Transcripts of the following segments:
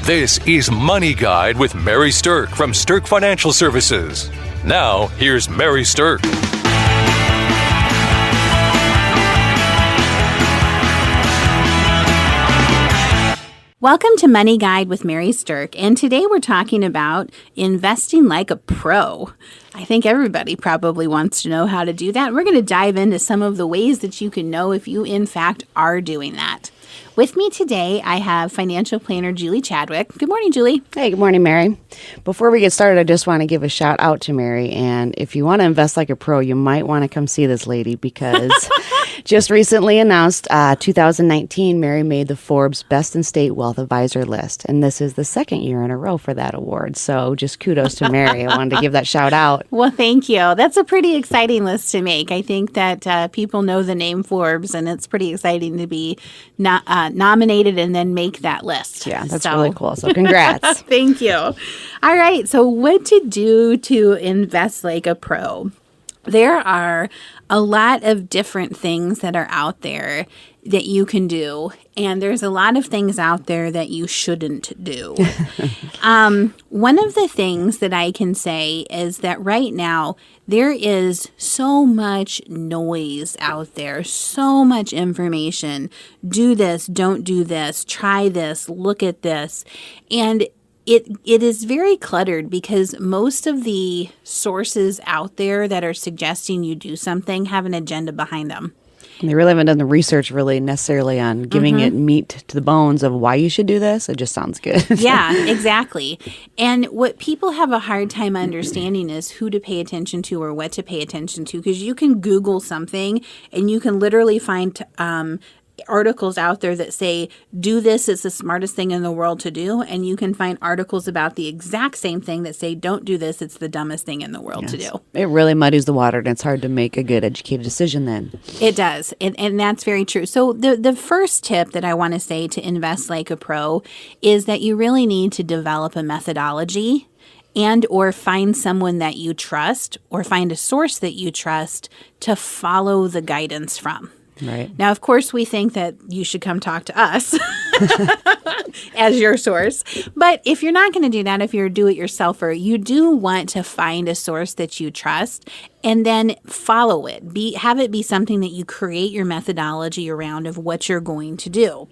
This is Money Guide with Mary Sterk from Sterk Financial Services. Now, here's Mary Sterk. Welcome to Money Guide with Mary Sterk, and today we're talking about investing like a pro. I think everybody probably wants to know how to do that. We're going to dive into some of the ways that you can know if you, in fact, are doing that. With me today, I have financial planner Julie Chadwick. Good morning, Julie. Hey, good morning, Mary. Before we get started, I just want to give a shout out to Mary. And if you want to invest like a pro, you might want to come see this lady because just recently announced 2019, Mary made the Forbes Best in State Wealth Advisor list. And this is the second year in a row for that award. So just kudos to Mary. I wanted to give that shout out. Well, thank you. That's a pretty exciting list to make. I think that people know the name Forbes, and it's pretty exciting to be nominated and then make that list. Yeah, that's really cool. So congrats. Thank you. All right. So what to do to invest like a pro? There are a lot of different things that are out there that you can do. And there's a lot of things out there that you shouldn't do. One of the things that I can say is that right now, there is so much noise out there, so much information. Do this, don't do this, try this, look at this. And it is very cluttered because most of the sources out there that are suggesting you do something have an agenda behind them. They really haven't done the research really necessarily on giving it meat to the bones of why you should do this. It just sounds good. Yeah, exactly. And what people have a hard time understanding is who to pay attention to or what to pay attention to, because you can Google something and you can literally find articles out there that say, do this, it's the smartest thing in the world to do. And you can find articles about the exact same thing that say, don't do this, it's the dumbest thing in the world to do. It really muddies the water, and it's hard to make a good educated decision then. It does. And that's very true. So the first tip that I want to say to invest like a pro is that you really need to develop a methodology and or find someone that you trust or find a source that you trust to follow the guidance from. Right. Now, of course, we think that you should come talk to us as your source. But if you're not going to do that, if you're a do-it-yourselfer, you do want to find a source that you trust and then follow it. Have it be something that you create your methodology around of what you're going to do.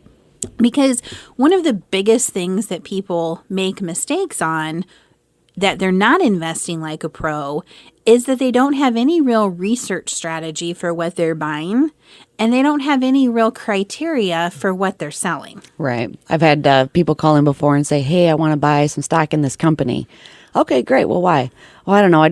Because one of the biggest things that people make mistakes on that they're not investing like a pro is that they don't have any real research strategy for what they're buying, and they don't have any real criteria for what they're selling. Right. I've had people call in before and say, hey, I want to buy some stock in this company. Okay, great. Well, why? Well, I don't know. I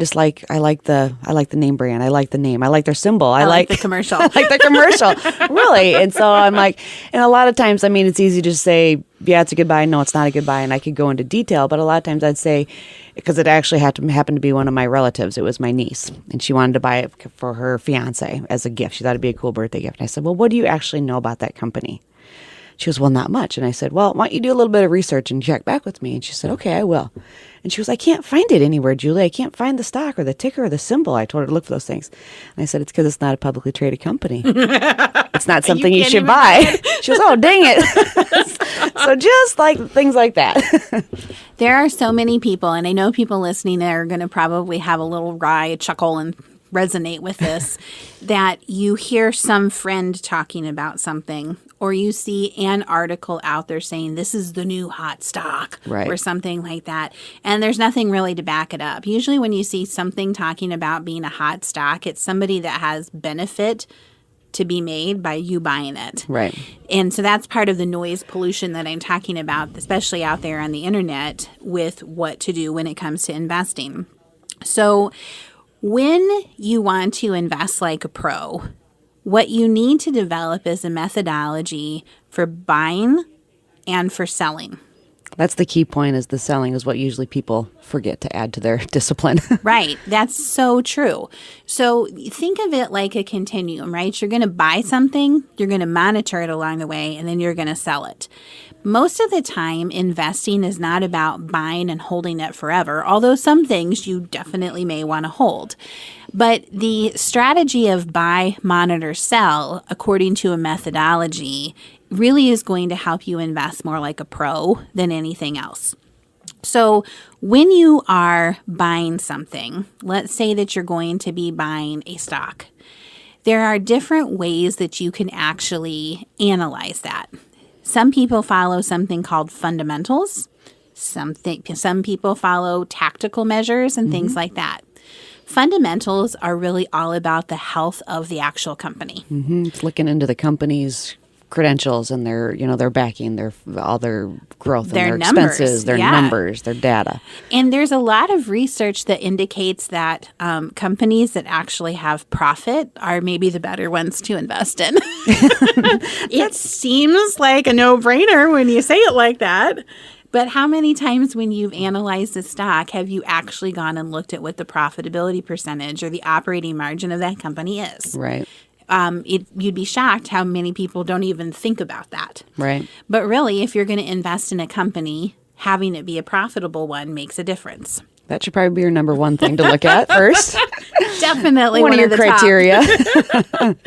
like the name brand. I like the name. I like their symbol. I like the commercial. I like the commercial. Really. And so I'm like, and a lot of times, I mean, it's easy to say, yeah, it's a good buy. No, it's not a good buy. And I could go into detail. But a lot of times I'd say, because it actually happened to be one of my relatives. It was my niece. And she wanted to buy it for her fiance as a gift. She thought it'd be a cool birthday gift. And I said, well, what do you actually know about that company? She goes, well, not much. And I said, well, why don't you do a little bit of research and check back with me? And she said, okay, I will. And she was, I can't find it anywhere, Julie. I can't find the stock or the ticker or the symbol. I told her to look for those things. And I said, it's because it's not a publicly traded company. It's not something you should buy. She goes, oh, dang it. So just like things like that. There are so many people, and I know people listening that are going to probably have a little wry chuckle and resonate with this, that you hear some friend talking about something, or you see an article out there saying this is the new hot stock, right, or something like that. And there's nothing really to back it up. Usually when you see something talking about being a hot stock, it's somebody that has benefit to be made by you buying it. Right. And so that's part of the noise pollution that I'm talking about, especially out there on the internet with what to do when it comes to investing. So when you want to invest like a pro, what you need to develop is a methodology for buying and for selling. That's the key point, is the selling is what usually people forget to add to their discipline. Right. That's so true. So think of it like a continuum, right? You're going to buy something, you're going to monitor it along the way, and then you're going to sell it. Most of the time, investing is not about buying and holding it forever, although some things you definitely may want to hold. But the strategy of buy, monitor, sell, according to a methodology, really is going to help you invest more like a pro than anything else. So when you are buying something, let's say that you're going to be buying a stock, there are different ways that you can actually analyze that. Some people follow something called fundamentals. Some people follow tactical measures and things like that. Fundamentals are really all about the health of the actual company. It's looking into the company's credentials and their backing, all their growth, Their and their numbers, expenses, their yeah. numbers, their data. And there's a lot of research that indicates that companies that actually have profit are maybe the better ones to invest in. It seems like a no-brainer when you say it like that. But how many times when you've analyzed a stock have you actually gone and looked at what the profitability percentage or the operating margin of that company is? Right. You'd be shocked how many people don't even think about that. Right. But really, if you're going to invest in a company, having it be a profitable one makes a difference. That should probably be your number one thing to look at first. Definitely one of your the criteria. top.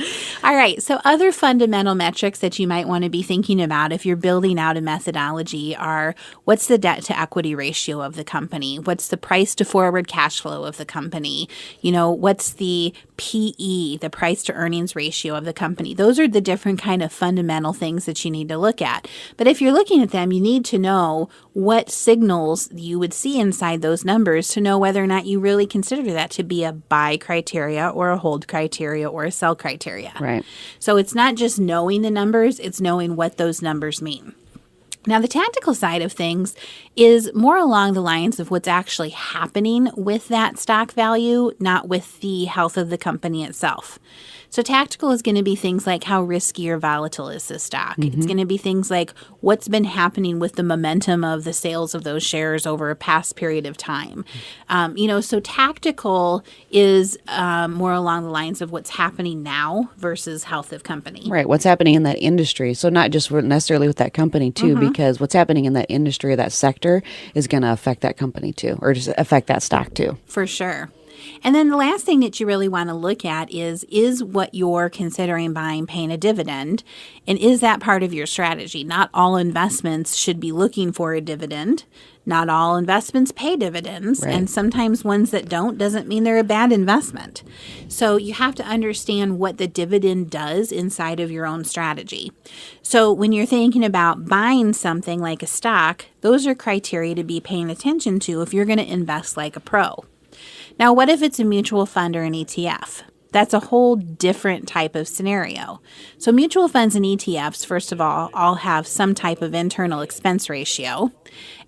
All right. So other fundamental metrics that you might want to be thinking about if you're building out a methodology are what's the debt to equity ratio of the company? What's the price to forward cash flow of the company? What's the PE, the price to earnings ratio of the company? Those are the different kind of fundamental things that you need to look at. But if you're looking at them, you need to know what signals you would see inside those numbers to know whether or not you really consider that to be a buy criteria or a hold criteria or a sell criteria. Right. So it's not just knowing the numbers, it's knowing what those numbers mean. Now, the tactical side of things is more along the lines of what's actually happening with that stock value, not with the health of the company itself. So tactical is going to be things like how risky or volatile is this stock. It's going to be things like what's been happening with the momentum of the sales of those shares over a past period of time. So tactical is more along the lines of what's happening now versus health of company. Right. What's happening in that industry. So not just necessarily with that company too, because what's happening in that industry or that sector is going to affect that company too, or just affect that stock too. For sure. And then the last thing that you really want to look at is what you're considering buying paying a dividend? And is that part of your strategy? Not all investments should be looking for a dividend. Not all investments pay dividends. Right. And sometimes ones that don't doesn't mean they're a bad investment. So you have to understand what the dividend does inside of your own strategy. So when you're thinking about buying something like a stock, those are criteria to be paying attention to if you're going to invest like a pro. Now, what if it's a mutual fund or an ETF? That's a whole different type of scenario. So mutual funds and ETFs, first of all have some type of internal expense ratio,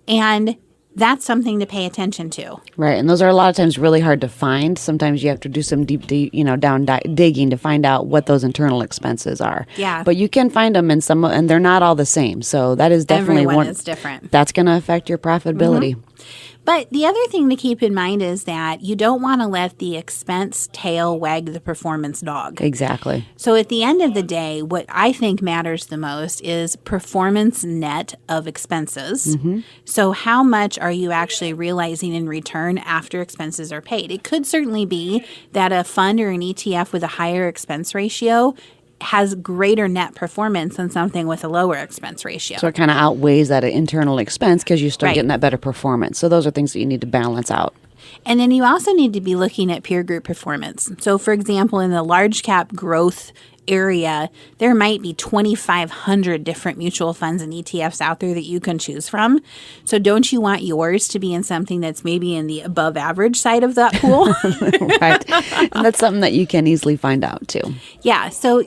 and that's something to pay attention to. Right, and those are a lot of times really hard to find. Sometimes you have to do some deep digging to find out what those internal expenses are. Yeah. But you can find them in some, and they're not all the same. So that is definitely Everyone is different. That's going to affect your profitability. But the other thing to keep in mind is that you don't want to let the expense tail wag the performance dog. Exactly. So at the end of the day, what I think matters the most is performance net of expenses. So how much are you actually realizing in return after expenses are paid? It could certainly be that a fund or an ETF with a higher expense ratio has greater net performance than something with a lower expense ratio. So it kind of outweighs that internal expense because you start Right. getting that better performance. So those are things that you need to balance out. And then you also need to be looking at peer group performance. So for example, in the large cap growth area, there might be 2,500 different mutual funds and ETFs out there that you can choose from. So don't you want yours to be in something that's maybe in the above average side of that pool? Right. And that's something that you can easily find out too. Yeah. So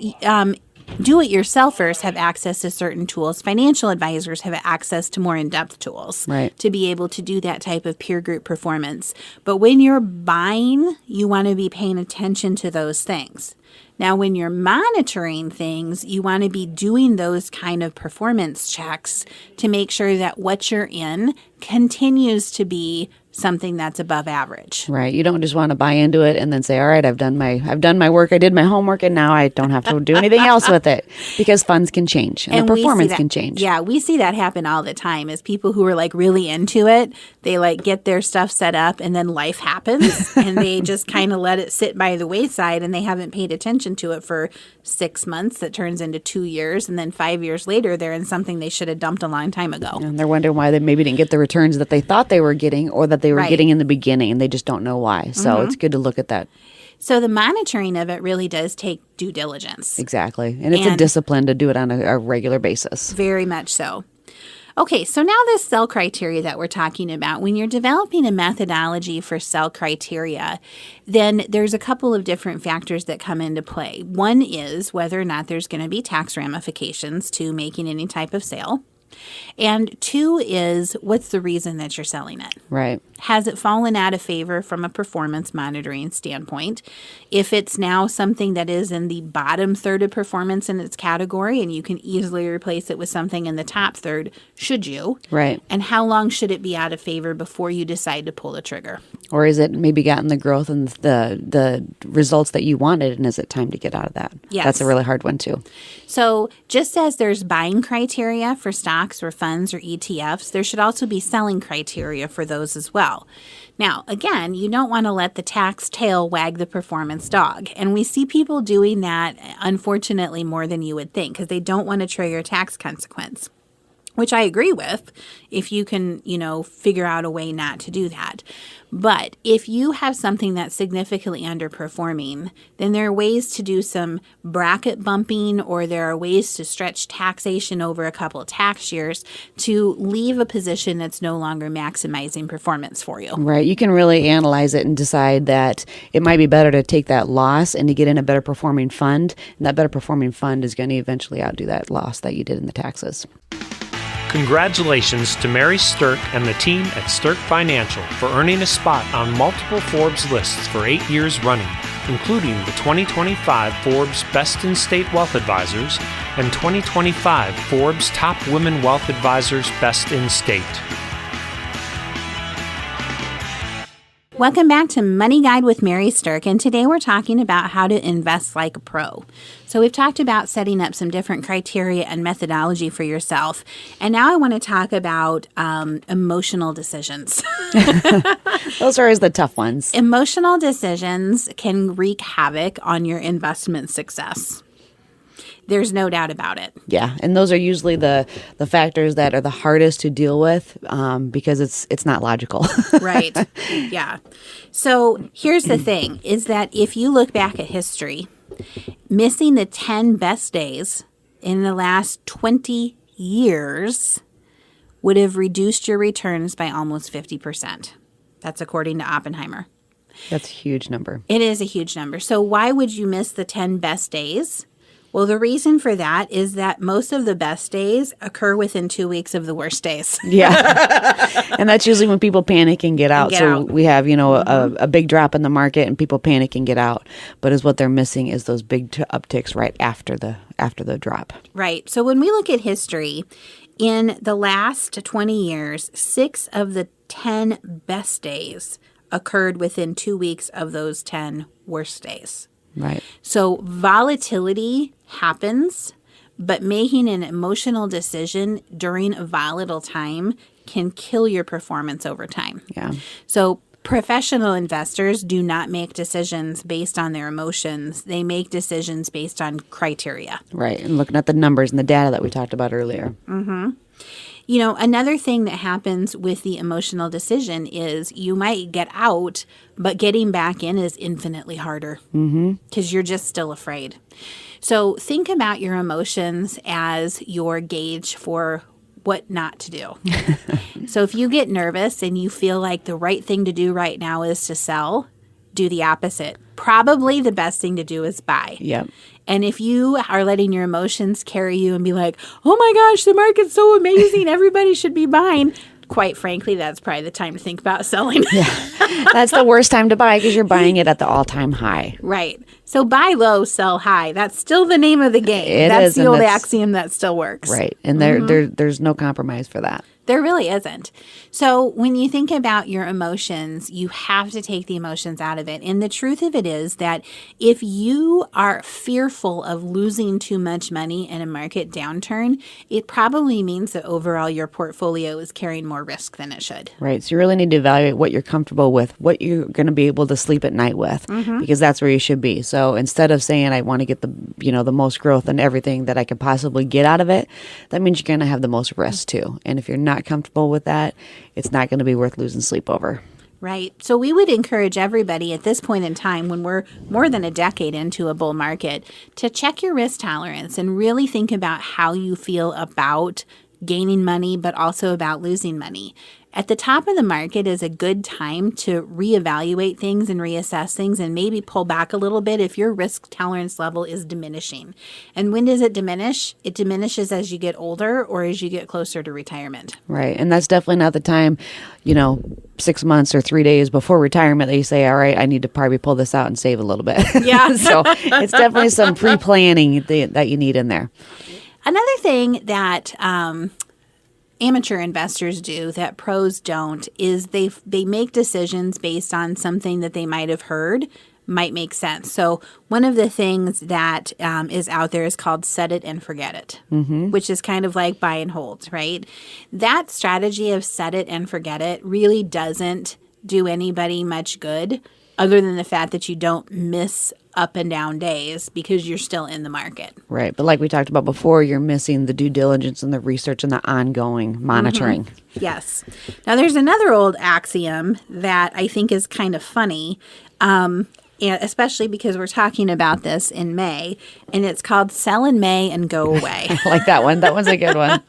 do-it-yourselfers have access to certain tools. Financial advisors have access to more in-depth tools Right. to be able to do that type of peer group performance. But when you're buying, you want to be paying attention to those things. Now, when you're monitoring things, you want to be doing those kind of performance checks to make sure that what you're in continues to be something that's above average. Right. You don't just want to buy into it and then say, all right, I've done my work. I did my homework and now I don't have to do anything else with it, because funds can change and the performance can change. Yeah. We see that happen all the time is people who are like really into it. They like get their stuff set up and then life happens and they just kind of let it sit by the wayside and they haven't paid attention to it for 6 months. That turns into 2 years. And then 5 years later, they're in something they should have dumped a long time ago. And they're wondering why they maybe didn't get the returns that they thought they were getting or that they were getting in the beginning, and they just don't know why. So it's good to look at that. So the monitoring of it really does take due diligence. Exactly. And it's a discipline to do it on a regular basis. Very much so. Okay, so now this sell criteria that we're talking about, when you're developing a methodology for sell criteria, then there's a couple of different factors that come into play. One is whether or not there's going to be tax ramifications to making any type of sale. And 2 is, what's the reason that you're selling it? Right. Has it fallen out of favor from a performance monitoring standpoint? If it's now something that is in the bottom third of performance in its category and you can easily replace it with something in the top third, should you? Right. And how long should it be out of favor before you decide to pull the trigger? Or is it maybe gotten the growth and the results that you wanted, and is it time to get out of that? Yes. That's a really hard one too. So just as there's buying criteria for stocks or funds or ETFs, there should also be selling criteria for those as well. Now, again, you don't want to let the tax tail wag the performance dog. And we see people doing that, unfortunately, more than you would think, because they don't want to trigger a tax consequence, which I agree with if you can, figure out a way not to do that. But if you have something that's significantly underperforming, then there are ways to do some bracket bumping, or there are ways to stretch taxation over a couple of tax years to leave a position that's no longer maximizing performance for you. Right. You can really analyze it and decide that it might be better to take that loss and to get in a better performing fund. And that better performing fund is going to eventually outdo that loss that you did in the taxes. Congratulations to Mary Sterk and the team at Sterk Financial for earning a spot on multiple Forbes lists for 8 years running, including the 2025 Forbes Best in State Wealth Advisors and 2025 Forbes Top Women Wealth Advisors Best in State. Welcome back to Money Guide with Mary Sterk, and today we're talking about how to invest like a pro. So we've talked about setting up some different criteria and methodology for yourself, and now I want to talk about emotional decisions. Those are always the tough ones. Emotional decisions can wreak havoc on your investment success. There's no doubt about it. Yeah, and those are usually the factors that are the hardest to deal with because it's not logical. Right. Yeah. So here's the thing, is that if you look back at history, missing the 10 best days in the last 20 years would have reduced your returns by almost 50%. That's according to Oppenheimer. That's a huge number. It is a huge number. So why would you miss the 10 best days? Well, the reason for that is that most of the best days occur within 2 weeks of the worst days. Yeah. And that's usually when people panic and get out. We have, a big drop in the market and people panic and get out. But what they're missing is those big upticks right after the drop. Right. So when we look at history, in the last 20 years, 6 of the 10 best days occurred within 2 weeks of those 10 worst days. Right. So volatility happens, but making an emotional decision during a volatile time can kill your performance over time. Yeah. So professional investors do not make decisions based on their emotions. They make decisions based on criteria. Right. And looking at the numbers and the data that we talked about earlier. Mm-hmm. Another thing that happens with the emotional decision is you might get out, but getting back in is infinitely harder because you're just still afraid. So think about your emotions as your gauge for what not to do. So if you get nervous and you feel like the right thing to do right now is to sell, do the opposite. Probably the best thing to do is buy. Yep. And if you are letting your emotions carry you and be like, oh my gosh, the market's so amazing, everybody should be buying, quite frankly, that's probably the time to think about selling. Yeah. That's the worst time to buy because you're buying it at the all-time high. Right. So buy low, sell high. That's still the name of the game. It that's is, the old axiom that still works. Right. And there's no compromise for that. There really isn't. So when you think about your emotions, you have to take the emotions out of it. And the truth of it is that if you are fearful of losing too much money in a market downturn, it probably means that overall your portfolio is carrying more risk than it should. Right. So you really need to evaluate what you're comfortable with, what you're going to be able to sleep at night with, because that's where you should be. So instead of saying I want to get the most growth and everything that I could possibly get out of it, that means you're going to have the most risk too. And if you're not comfortable with that, it's not going to be worth losing sleep over. Right. So we would encourage everybody at this point in time, when we're more than a decade into a bull market, to check your risk tolerance and really think about how you feel about gaining money, but also about losing money. At the top of the market is a good time to reevaluate things and reassess things and maybe pull back a little bit if your risk tolerance level is diminishing. And when does it diminish? It diminishes as you get older or as you get closer to retirement. Right. And that's definitely not the time, 6 months or 3 days before retirement that you say, all right, I need to probably pull this out and save a little bit. Yeah. So it's definitely some pre-planning that you need in there. Another thing that amateur investors do that pros don't is they make decisions based on something that they might have heard might make sense. So one of the things that is out there is called set it and forget it, which is kind of like buy and hold, right? That strategy of set it and forget it really doesn't do anybody much good other than the fact that you don't miss up and down days because you're still in the market. Right. But like we talked about before, you're missing the due diligence and the research and the ongoing monitoring. Yes. Now, there's another old axiom that I think is kind of funny, and especially because we're talking about this in May, and it's called sell in May and go away. I like that one. That one's a good one.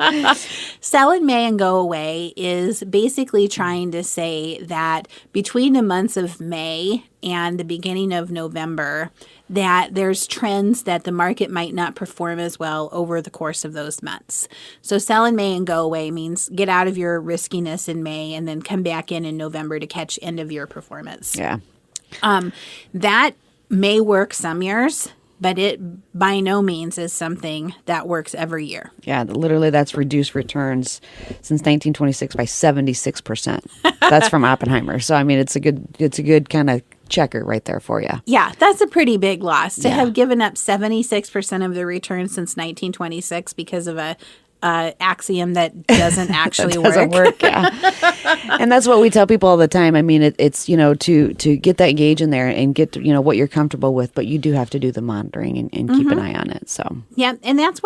Sell in May and go away is basically trying to say that between the months of May and the beginning of November, that there's trends that the market might not perform as well over the course of those months. So sell in May and go away means get out of your riskiness in May and then come back in November to catch end of year performance. Yeah. That may work some years, but it by no means is something that works every year. Yeah, literally that's reduced returns since 1926 by 76%. That's from Oppenheimer. So I mean it's a good kind of checker right there for you. Yeah, that's a pretty big loss to have given up 76% of the return since 1926 because of a axiom that doesn't actually doesn't work. Yeah. And that's what we tell people all the time. I mean, it's to get that gauge in there and get what you're comfortable with, but you do have to do the monitoring and keep an eye on it. So yeah, and that's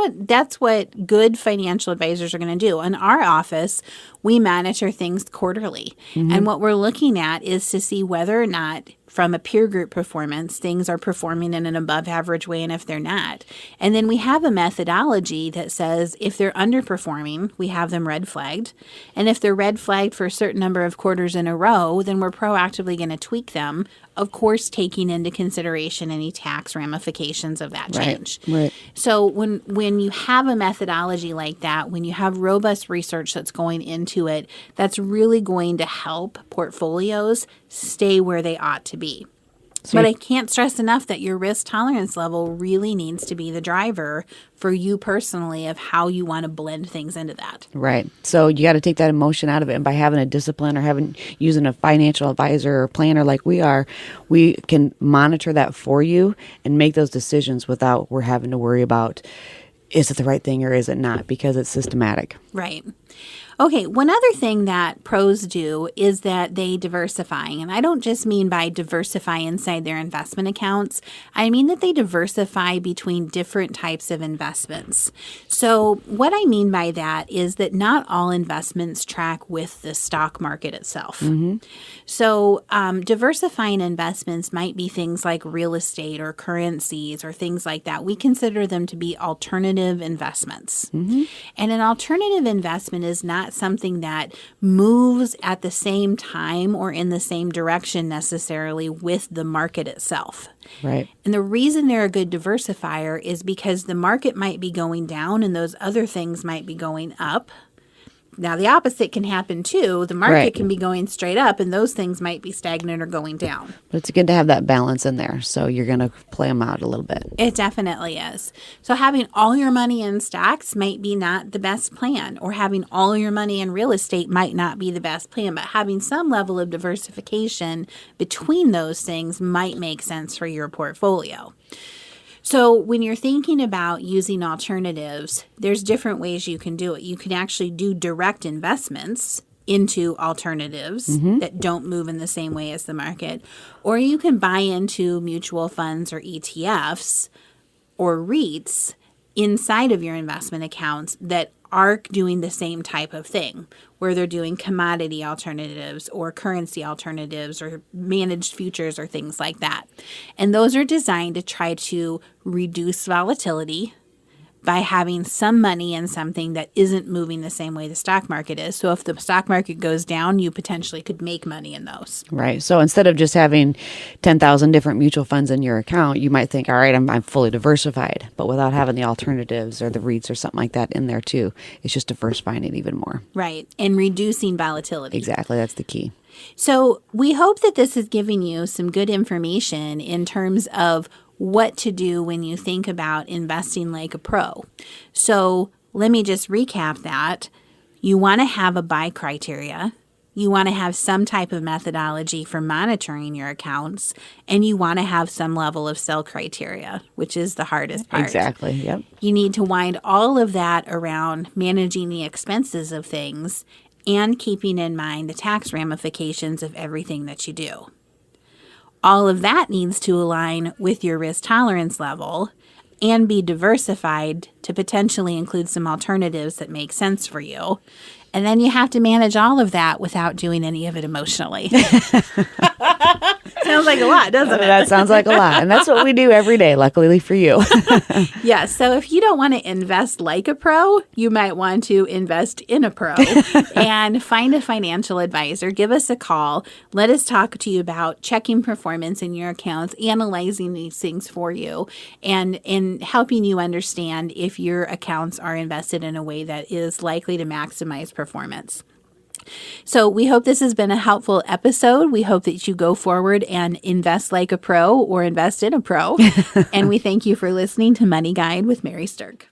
what good financial advisors are going to do. In our office, we monitor things quarterly, and what we're looking at is to see whether or not, from a peer group performance, things are performing in an above average way and if they're not. And then we have a methodology that says if they're underperforming, we have them red flagged. And if they're red flagged for a certain number of quarters in a row, then we're proactively going to tweak them, of course, taking into consideration any tax ramifications of that change. Right. So when you have a methodology like that, when you have robust research that's going into it, that's really going to help portfolios stay where they ought to be. But I can't stress enough that your risk tolerance level really needs to be the driver for you personally of how you want to blend things into that. Right. So you got to take that emotion out of it. And by having a discipline or using a financial advisor or planner like we are, we can monitor that for you and make those decisions without we're having to worry about, is it the right thing or is it not? Because it's systematic. Right. Okay, one other thing that pros do is that they diversify. And I don't just mean by diversify inside their investment accounts. I mean that they diversify between different types of investments. So what I mean by that is that not all investments track with the stock market itself. So diversifying investments might be things like real estate or currencies or things like that. We consider them to be alternative investments. And an alternative investment is not something that moves at the same time or in the same direction necessarily with the market itself. Right. And the reason they're a good diversifier is because the market might be going down and those other things might be going up. Now, the opposite can happen too. The market Right. can be going straight up, and those things might be stagnant or going down. But it's good to have that balance in there. So you're going to play them out a little bit. It definitely is. So having all your money in stocks might be not the best plan, or having all your money in real estate might not be the best plan, but having some level of diversification between those things might make sense for your portfolio. So when you're thinking about using alternatives, there's different ways you can do it. You can actually do direct investments into alternatives that don't move in the same way as the market, or you can buy into mutual funds or ETFs or REITs inside of your investment accounts that are doing the same type of thing, where they're doing commodity alternatives or currency alternatives or managed futures or things like that. And those are designed to try to reduce volatility by having some money in something that isn't moving the same way the stock market is. So if the stock market goes down, you potentially could make money in those. Right. So instead of just having 10,000 different mutual funds in your account, you might think, all right, I'm fully diversified. But without having the alternatives or the REITs or something like that in there too, it's just diversifying it even more. Right. And reducing volatility. Exactly. That's the key. So we hope that this is giving you some good information in terms of what to do when you think about investing like a pro. So let me just recap that. You want to have a buy criteria. You want to have some type of methodology for monitoring your accounts, and you want to have some level of sell criteria, which is the hardest part. Exactly. Yep. You need to wind all of that around managing the expenses of things and keeping in mind the tax ramifications of everything that you do. All of that needs to align with your risk tolerance level and be diversified to potentially include some alternatives that make sense for you. And then you have to manage all of that without doing any of it emotionally. Sounds like a lot, doesn't it? That sounds like a lot. And that's what we do every day, luckily for you. Yeah. So if you don't want to invest like a pro, you might want to invest in a pro and find a financial advisor. Give us a call. Let us talk to you about checking performance in your accounts, analyzing these things for you, and helping you understand if your accounts are invested in a way that is likely to maximize performance. So we hope this has been a helpful episode. We hope that you go forward and invest like a pro or invest in a pro. And we thank you for listening to Money Guide with Mary Sterk.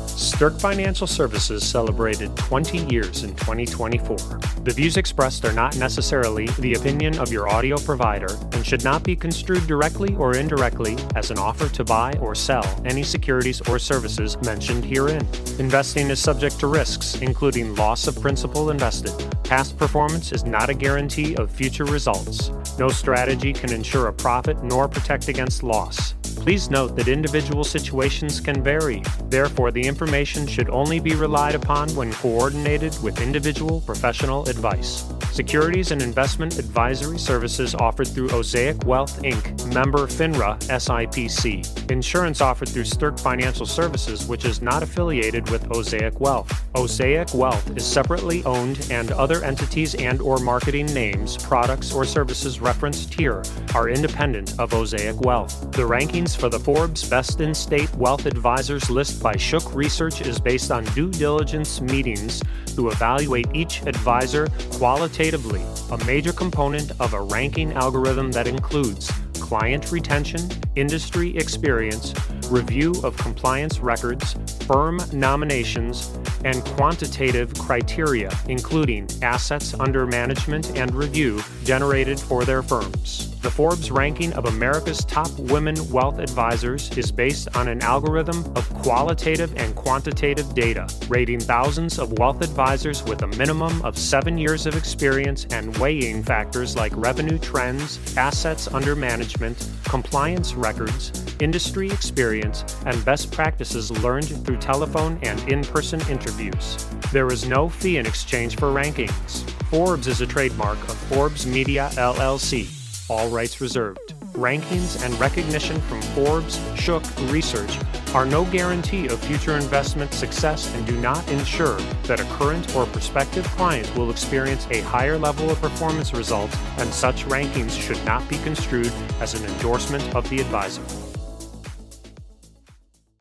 Sterk Financial Services celebrated 20 years in 2024. The views expressed are not necessarily the opinion of your audio provider and should not be construed directly or indirectly as an offer to buy or sell any securities or services mentioned herein. Investing is subject to risks, including loss of principal invested. Past performance is not a guarantee of future results. No strategy can ensure a profit nor protect against loss. Please note that individual situations can vary. Therefore, the information should only be relied upon when coordinated with individual professional advice. Securities and investment advisory services offered through Osaic Wealth, Inc., member FINRA SIPC. Insurance offered through Sterk Financial Services, which is not affiliated with Osaic Wealth. Osaic Wealth is separately owned, and other entities and/or marketing names, products, or services referenced here are independent of Osaic Wealth. The rankings for the Forbes Best in State Wealth Advisors list by Shook Research is based on due diligence meetings to evaluate each advisor qualitatively, a major component of a ranking algorithm that includes client retention, industry experience, review of compliance records, firm nominations, and quantitative criteria, including assets under management and review generated for their firms. The Forbes ranking of America's top women wealth advisors is based on an algorithm of qualitative and quantitative data, rating thousands of wealth advisors with a minimum of 7 years of experience and weighing factors like revenue trends, assets under management, compliance records, industry experience, and best practices learned through telephone and in-person interviews. There is no fee in exchange for rankings. Forbes is a trademark of Forbes Media LLC. All rights reserved. Rankings and recognition from Forbes, Shook Research are no guarantee of future investment success and do not ensure that a current or prospective client will experience a higher level of performance results, and such rankings should not be construed as an endorsement of the advisor.